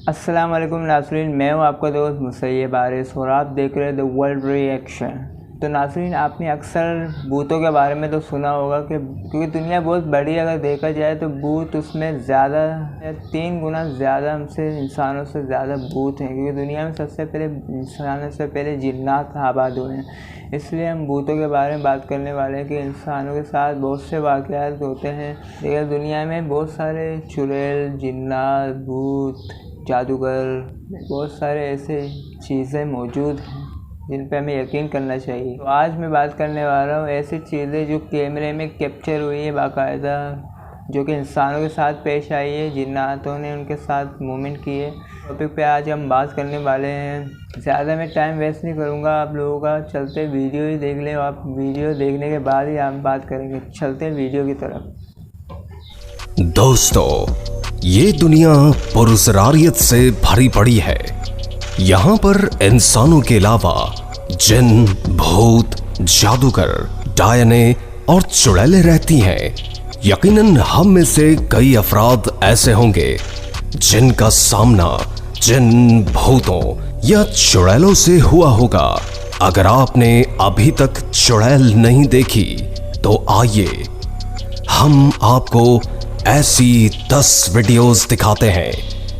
अस्सलाम वालेकुम नाज़रीन, मैं हूँ आपका दोस्त मुसैयब आरिस और आप देख रहे हैं द वर्ल्ड रिएक्शन। तो नाज़रीन, आपने अक्सर भूतों के बारे में तो सुना होगा कि क्योंकि दुनिया बहुत बड़ी, अगर देखा जाए तो भूत उसमें ज़्यादा 3 गुना ज़्यादा हमसे इंसानों से ज़्यादा भूत हैं, क्योंकि दुनिया में सबसे पहले इंसानों से पहले जिन्नात आबाद हुए हैं। इसलिए हम भूतों के बारे में बात करने वाले हैं कि इंसानों के साथ बहुत से वाक़यात होते हैं। लेकिन दुनिया में बहुत सारे चुड़ैल, जिन्नात, भूत, जादूगर, बहुत सारे ऐसे चीज़ें मौजूद हैं जिन पे हमें यकीन करना चाहिए। तो आज मैं बात करने वाला हूँ ऐसी चीज़ें जो कैमरे में कैप्चर हुई है बाकायदा, जो कि इंसानों के साथ पेश आई है, जिन्नातों ने उनके साथ मूवमेंट की है। टॉपिक पे आज हम बात करने वाले हैं। ज़्यादा मैं टाइम वेस्ट नहीं करूँगा आप लोगों का, चलते वीडियो ही देख लें। आप वीडियो देखने के बाद ही हम बात करेंगे। चलते वीडियो की तरफ। दोस्तों, ये दुनिया पुरस्कारियत से भरी पड़ी है। यहाँ पर इंसानों के अलावा जिन, भूत, जादूगर, डायने और चुड़ैलें रहती हैं। यकीनन हम में से कई अफराद ऐसे होंगे जिनका सामना जिन, भूतों या चुड़ैलों से हुआ होगा। अगर आपने अभी तक चुड़ैल नहीं देखी तो आइए हम आपको ऐसी 10 वीडियोस दिखाते हैं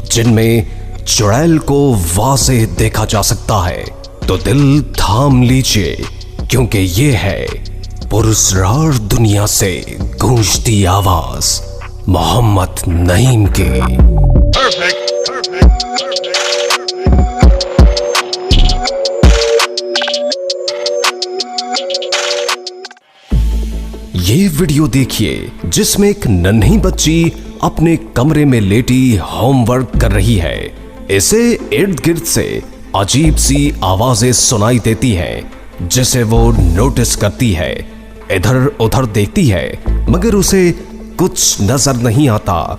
जिनमें चुड़ैल को वाज़ेह देखा जा सकता है। तो दिल थाम लीजिए, क्योंकि ये है पुरस्कार दुनिया से गूंजती आवाज मोहम्मद नईम की। ये वीडियो देखिए जिसमें एक नन्ही बच्ची अपने कमरे में लेटी होमवर्क कर रही है। इसे इर्द गिर्द से अजीब सी आवाजें सुनाई देती हैं, जिसे वो नोटिस करती है। इधर उधर देखती है मगर उसे कुछ नजर नहीं आता।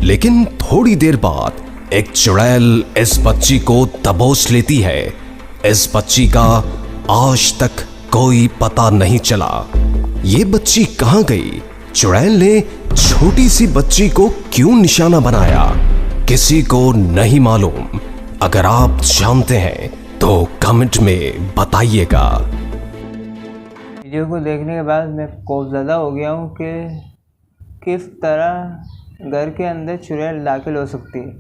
लेकिन थोड़ी देर बाद एक चुड़ैल इस बच्ची को दबोच लेती है। इस बच्ची का आज तक कोई पता नहीं चला। ये बच्ची कहां गई? चुड़ैल ने छोटी सी बच्ची को क्यों निशाना बनाया, किसी को नहीं मालूम। अगर आप जानते हैं तो कमेंट में बताइएगा। वीडियो को देखने के बाद मैं खौफज़दा हो गया हूँ कि किस तरह घर के अंदर चुड़ैल दाखिल हो सकती है।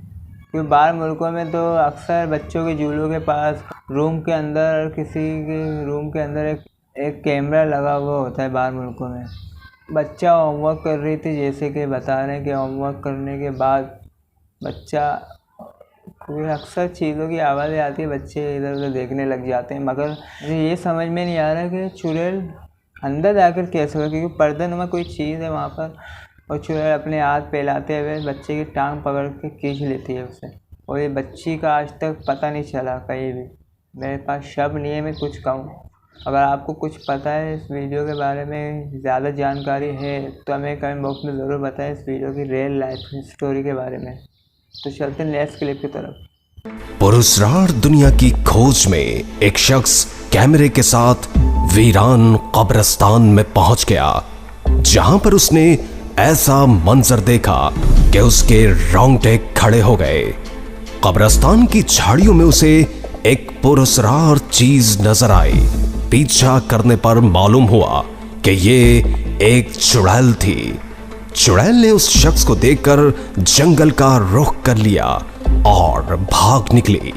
क्योंकि बाहर मुल्कों में तो अक्सर बच्चों के झूलों के पास रूम के अंदर, किसी के रूम के अंदर एक कैमरा लगा हुआ होता है। बाहर मुल्कों में बच्चा होमवर्क कर रही थी, जैसे कि बता रहे हैं कि होमवर्क करने के बाद बच्चा कोई अक्सर चीज़ों की आवाज़ें आती है, बच्चे इधर उधर देखने लग जाते हैं। मगर मुझे ये समझ में नहीं आ रहा कि चुड़ैल अंदर जाकर कैसे होगा, क्योंकि पर्दे में कोई चीज़ है वहाँ पर, और चुड़ैल अपने हाथ फैलाते हुए बच्चे की टांग पकड़ के खींच लेती है उसे। और ये बच्ची का आज तक पता नहीं चला कहीं भी। मेरे पास शब्द नहीं है मैं कुछ कहूँ। अगर आपको कुछ पता है इस वीडियो के बारे में, ज़्यादा जानकारी है तो हमें कमेंट बॉक्स में ज़रूर बताएं इस वीडियो की रियल लाइफ स्टोरी के बारे में। तो चलते हैं नेक्स्ट क्लिप की तरफ। पुरस्कार दुनिया की खोज में एक शख्स कैमरे के साथ वीरान कब्रिस्तान में पहुंच गया, जहां पर उसने ऐसा मंजर देखा कि उसके रोंगटे खड़े हो गए। कब्रिस्तान की झाड़ियों में उसे एक पुरस्कार चीज नजर आई। पीछा करने पर मालूम हुआ कि ये एक चुड़ैल थी। चुड़ैल ने उस शख्स को देखकर जंगल का रुख कर लिया और भाग निकली।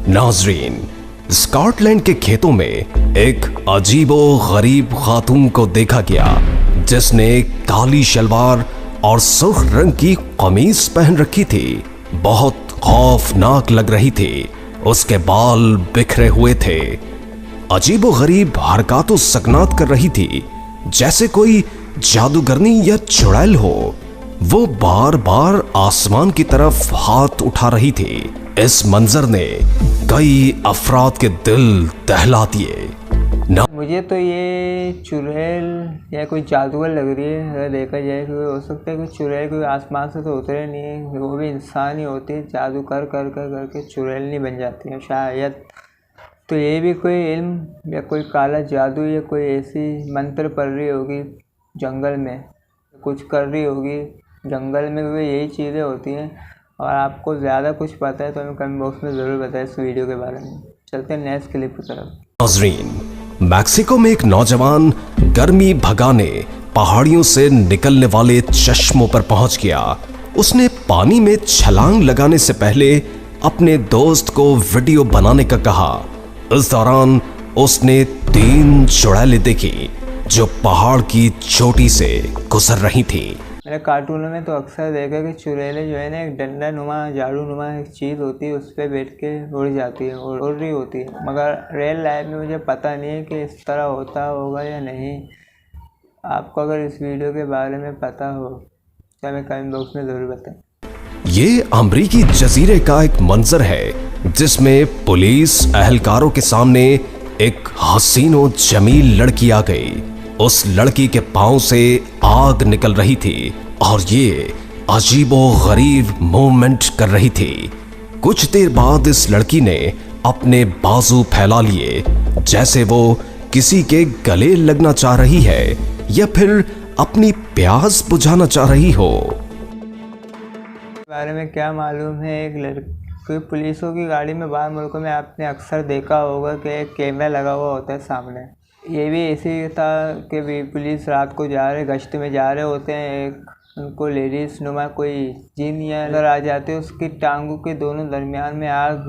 नाजरीन, स्कॉटलैंड के खेतों में एक अजीबो गरीब खातून को देखा गया, जिसने काली शलवार और सुर्ख रंग की कमीज पहन रखी थी। बहुत खौफनाक लग रही थी। उसके बाल बिखरे हुए थे। अजीबो गरीब हरकतों सकनात कर रही थी, जैसे कोई जादूगरनी या चुड़ैल हो। वो बार बार आसमान की तरफ हाथ उठा रही थी। इस मंजर ने कई अफराद के दिल दहला दिए। मुझे तो ये चुड़ैल या कोई जादूगर लग रही है अगर देखा जाए। क्योंकि हो सकता है कि चुड़ैल कोई आसमान से तो उतरे नहीं है, वो भी इंसान ही होती है। जादू कर कर कर करके चुड़ैल नहीं बन जाती है शायद। तो ये भी कोई इल्म या कोई काला जादू या कोई ऐसी मंत्र पढ़ रही होगी जंगल में, कुछ कर रही होगी जंगल में, क्योंकि यही चीज़ें होती हैं। और आपको ज़्यादा कुछ पता है तो हमें कमेंट बॉक्स में ज़रूर बताएं इस वीडियो के बारे में। चलते हैं नेक्स्ट क्लिप की तरफ। नाज़रीन, मैक्सिको में एक नौजवान गर्मी भगाने पहाड़ियों से निकलने वाले चश्मों पर पहुंच गया। उसने पानी में छलांग लगाने से पहले अपने दोस्त को वीडियो बनाने का कहा। इस दौरान उसने 3 चुड़ैलें देखी जो पहाड़ की चोटी से गुजर रही थी। मैंने कार्टूनों में तो अक्सर देखा कि चुड़ैलें जो है ना एक डंडा नुमा झाड़ू नुमा एक चीज़ होती है, उस पर बैठ के उड़ जाती है और उड़ रही होती है, मगर रियल लाइफ में मुझे पता नहीं है कि इस तरह होता होगा या नहीं। आपको अगर इस वीडियो के बारे में पता हो तो हमें कमेंट बॉक्स में ज़रूर बताएं। ये अमरीकी जजीरे का एक मंजर है जिसमें पुलिस एहलकारों के सामने एक हसीनो जमील लड़की आ गई। उस लड़की के पांव से आग निकल रही थी और ये अजीबो गरीब मूवमेंट कर रही थी। कुछ देर बाद इस लड़की ने अपने बाजू फैला लिए जैसे वो किसी के गले लगना चाह रही है या फिर अपनी प्यास बुझाना चाह रही हो। बारे में क्या मालूम है, एक लड़की पुलिसों की गाड़ी में बाहर मुल्कों में आपने अक्सर देखा होगा कि एक कैमरा लगा हुआ होता है सामने। ये भी ऐसे ही था कि भी पुलिस रात को जा रहे गश्त में जा रहे होते हैं, एक उनको लेडीज़ नुमा कोई जिन या अगर आ जाते हैं, उसकी टांगों के दोनों दरमियान में आग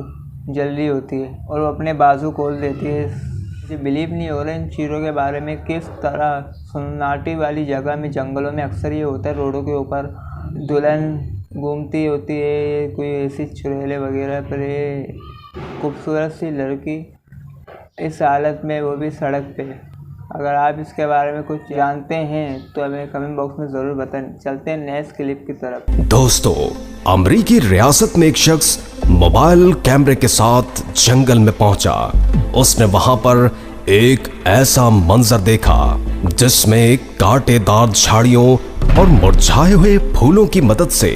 जल रही होती है और वो अपने बाजू खोल देती है। मुझे बिलीव नहीं हो रहा इन चीज़ों के बारे में, किस तरह सन्नाटी वाली जगह में जंगलों में अक्सर ये होता है, रोडों के ऊपर दुल्हन घूमती होती है, कोई ऐसी चुड़ैलें वगैरह पर ये खूबसूरत सी लड़की इस हालत में, वो भी सड़क पे। अगर आप इसके बारे में कुछ जानते हैं तो हमें कमेंट बॉक्स में ज़रूर बताएं। चलते हैं नेक्स्ट क्लिप की तरफ। दोस्तों, अमरीकी रियासत में एक शख्स मोबाइल कैमरे के साथ जंगल में पहुंचा। उसने वहां पर एक ऐसा मंजर देखा जिसमें कांटेदार झाड़ियों और मुरझाए हुए फूलों की मदद से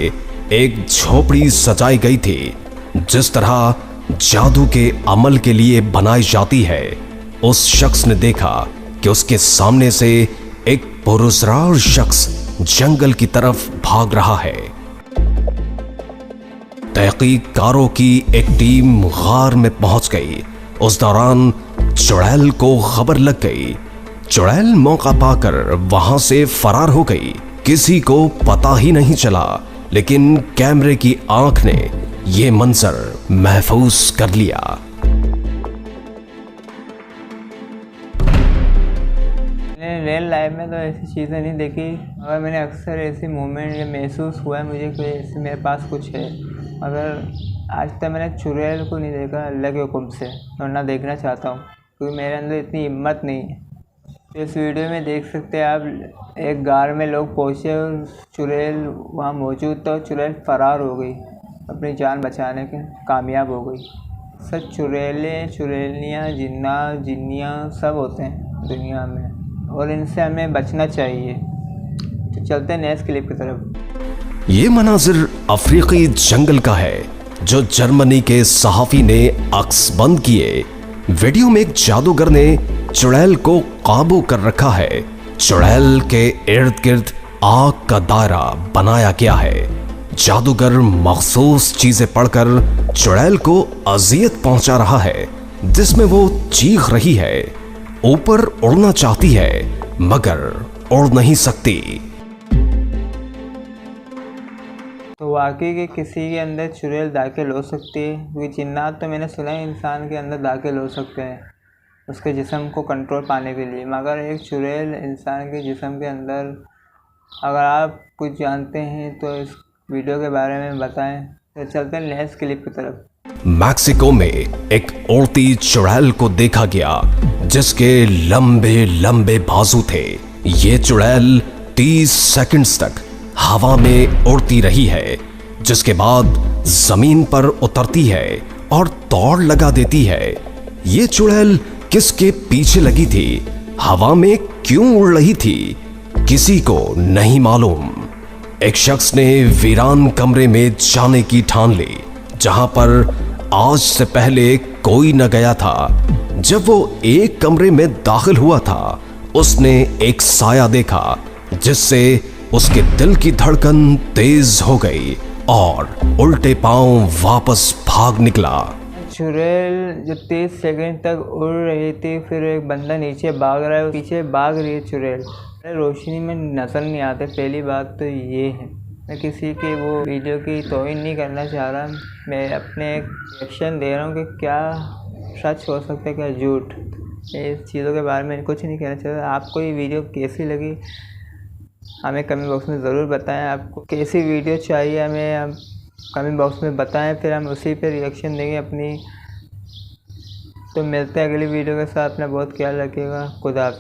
एक झोपड़ी सजाई गई थी, जिस तरह जादू के अमल के लिए बनाई जाती है। उस शख्स ने देखा कि उसके सामने से एक पुरस्कार शख्स जंगल की तरफ भाग रहा है। तहकीककारों की एक टीम गार में पहुंच गई। उस दौरान चुड़ैल को खबर लग गई। चुड़ैल मौका पाकर वहां से फरार हो गई। किसी को पता ही नहीं चला, लेकिन कैमरे की आंख ने ये मंजर महफूज कर लिया। मैंने रियल लाइफ में तो ऐसी चीज़ें नहीं देखी, मगर मैंने अक्सर ऐसी मोमेंट ये महसूस हुआ है मुझे कि ऐसे मेरे पास कुछ है, मगर आज तक मैंने चुड़ैल को नहीं देखा अल्लाह के हुक्म से, और ना देखना चाहता हूँ क्योंकि मेरे अंदर इतनी हिम्मत नहीं है। तो इस वीडियो में देख सकते हैं आप, एक गार में लोग पहुँचे और चुड़ैल वहाँ मौजूद था और चुड़ैल फरार हो गई, अपनी जान बचाने के कामयाब हो गई। सब चुड़ैलें चुड़ैलियाँ जिन्नात जिन्नियाँ सब होते हैं दुनिया में और इनसे हमें बचना चाहिए। तो चलते हैं नेक्स्ट क्लिप की तरफ। ये मनाजिर अफ्रीकी जंगल का है जो जर्मनी के सहाफ़ी ने अक्स बंद किए। वीडियो में एक जादूगर ने चुड़ैल को काबू कर रखा है। चुड़ैल के इर्द गिर्द आग का दायरा बनाया गया है। जादूगर मखसूस चीजें पढ़कर चुड़ैल को अजियत पहुंचा रहा है, जिसमें वो चीख रही है, ऊपर उड़ना चाहती है मगर उड़ नहीं सकती। तो वाकई के किसी के अंदर चुड़ैल दाखिल हो सकती है, क्योंकि जिन्नात तो मैंने सुना है इंसान के अंदर दाखिल हो सकते हैं उसके जिस्म को कंट्रोल पाने के लिए, मगर एक चुड़ैल इंसान के जिस्म के अंदर। अगर आप कुछ जानते हैं तो इस वीडियो के बारे में बताएं। तो चलते हैं नेक्स्ट क्लिप की तरफ। मैक्सिको में एक उड़ती चुड़ैल को देखा गया जिसके लंबे लंबे बाजू थे। ये चुड़ैल 30 सेकंड्स तक हवा में उड़ती रही है, जिसके बाद जमीन पर उतरती है और दौड़ लगा देती है। ये चुड़ैल किसके पीछे लगी थी, हवा में क्यों उड़ रही थी, किसी को नहीं मालूम। एक शख्स ने वीरान कमरे में जाने की ठान ली जहां पर आज से पहले कोई न गया था। जब वो एक कमरे में दाखिल हुआ था, उसने एक साया देखा जिससे उसके दिल की धड़कन तेज हो गई और उल्टे पांव वापस भाग निकला। चुड़ैल जो 30 सेकंड तक उड़ रही थी, फिर एक बंदा नीचे भाग रहा है, पीछे भाग रही है चुड़ैल। रोशनी में नज़र नहीं आते, पहली बात तो ये है। मैं किसी के वो वीडियो की तौहीन नहीं करना चाह रहा, मैं अपने एक रिएक्शन दे रहा हूँ कि क्या सच हो सकता है क्या झूठ। इस चीज़ों के बारे में कुछ नहीं कहना चाहता। आपको ये वीडियो कैसी लगी हमें कमेंट बॉक्स में ज़रूर बताएं। आपको कैसी वीडियो चाहिए हमें कमेंट बॉक्स में बताएं, फिर हम उसी पे रिएक्शन देंगे अपनी। तो मिलते हैं अगली वीडियो के साथ। अपना बहुत ख्याल रखिएगा। खुदा हाफ़िज़।